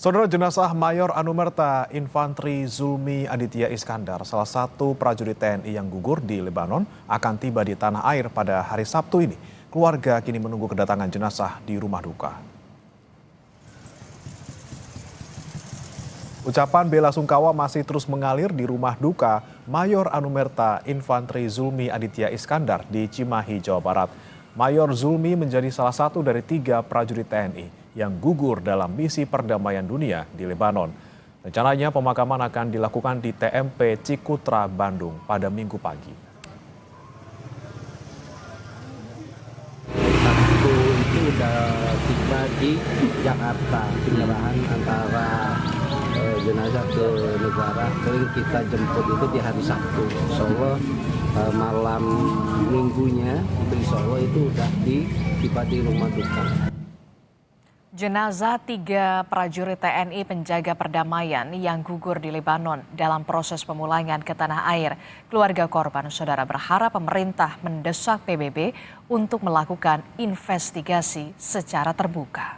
Saudara, jenazah Mayor Anumerta Infantri Zulmi Aditya Iskandar, salah satu prajurit TNI yang gugur di Lebanon, akan tiba di tanah air pada hari Sabtu ini. Keluarga kini menunggu kedatangan jenazah di rumah duka. Ucapan bela sungkawa masih terus mengalir di rumah duka Mayor Anumerta Infantri Zulmi Aditya Iskandar di Cimahi, Jawa Barat. Mayor Zulmi menjadi salah satu dari 3 prajurit TNI yang gugur dalam misi perdamaian dunia di Lebanon. Rencananya pemakaman akan dilakukan di TMP Cikutra, Bandung pada Minggu pagi. Sabtu itu udah tiba di Jakarta, penyerahan antara jenazah ke negara. Kering kita jemput itu di hari Sabtu. Insya Allah malam minggunya itu insya Allah itu udah tiba di rumah duka. Jenazah 3 prajurit TNI penjaga perdamaian yang gugur di Lebanon dalam proses pemulangan ke tanah air. Keluarga korban saudara berharap pemerintah mendesak PBB untuk melakukan investigasi secara terbuka.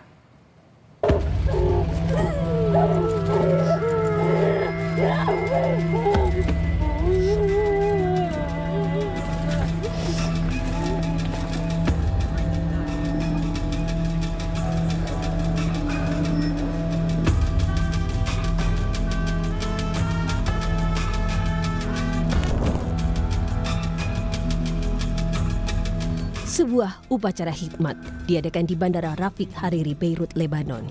Sebuah upacara hikmat diadakan di Bandara Rafiq Hariri, Beirut, Lebanon.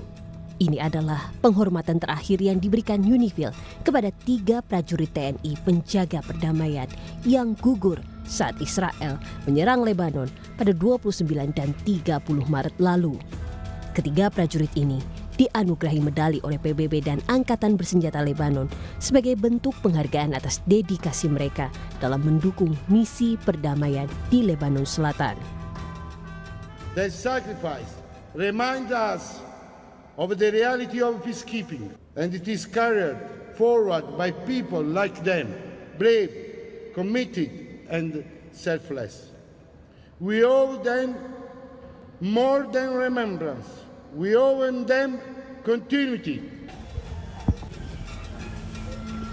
Ini adalah penghormatan terakhir yang diberikan UNIFIL kepada 3 prajurit TNI penjaga perdamaian yang gugur saat Israel menyerang Lebanon pada 29 dan 30 Maret lalu. Ketiga prajurit ini dianugerahi medali oleh PBB dan Angkatan Bersenjata Lebanon sebagai bentuk penghargaan atas dedikasi mereka dalam mendukung misi perdamaian di Lebanon Selatan. Their sacrifice reminds us of the reality of peacekeeping, and it is carried forward by people like them, brave, committed, and selfless. We owe them more than remembrance. We owe them continuity.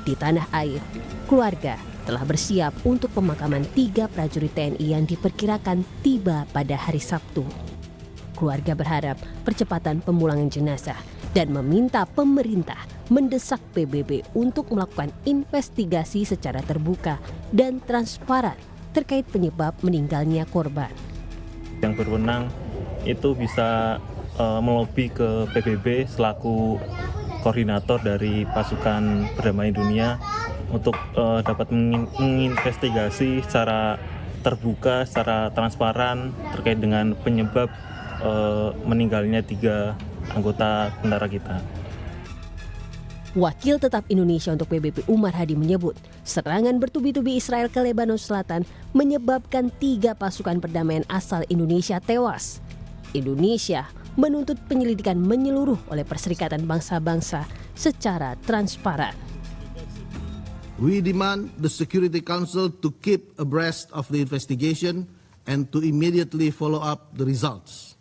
Di tanah air, keluarga telah bersiap untuk pemakaman 3 prajurit TNI yang diperkirakan tiba pada hari Sabtu. Keluarga berharap percepatan pemulangan jenazah dan meminta pemerintah mendesak PBB untuk melakukan investigasi secara terbuka dan transparan terkait penyebab meninggalnya korban. Yang berwenang itu bisa melobi ke PBB selaku koordinator dari pasukan perdamaian dunia untuk dapat menginvestigasi secara terbuka, secara transparan terkait dengan penyebab meninggalnya 3 anggota tentara kita. Wakil tetap Indonesia untuk PBB Umar Hadi menyebut serangan bertubi-tubi Israel ke Lebanon Selatan menyebabkan 3 pasukan perdamaian asal Indonesia tewas. Indonesia menuntut penyelidikan menyeluruh oleh Perserikatan Bangsa-Bangsa secara transparan. We demand the Security Council to keep abreast of the investigation and to immediately follow up the results.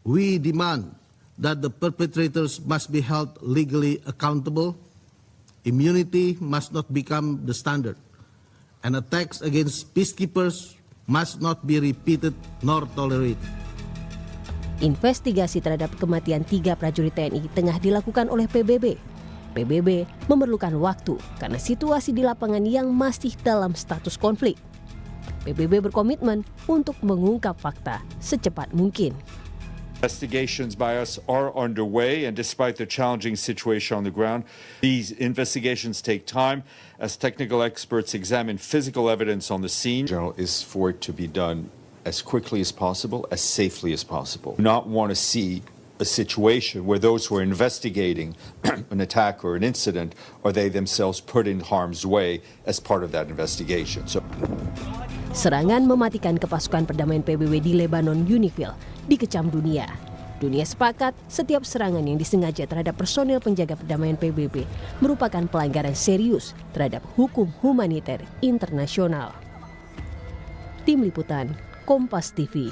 We demand that the perpetrators must be held legally accountable. Immunity must not become the standard, and attacks against peacekeepers must not be repeated nor tolerated. Investigasi terhadap kematian 3 prajurit TNI tengah dilakukan oleh PBB. PBB memerlukan waktu karena situasi di lapangan yang masih dalam status konflik. PBB berkomitmen untuk mengungkap fakta secepat mungkin. Investigations by us are underway, and despite the challenging situation on the ground, these investigations take time as technical experts examine physical evidence on the scene. General, is for it to be done as quickly as possible, as safely as possible. We do not want to see a situation where those who are investigating an attack or an incident are they themselves put in harm's way as part of that investigation. Serangan mematikan ke pasukan perdamaian PBB di Lebanon UNIFIL dikecam dunia. Dunia sepakat setiap serangan yang disengaja terhadap personel penjaga perdamaian PBB merupakan pelanggaran serius terhadap hukum humaniter internasional. Tim Liputan, Kompas TV.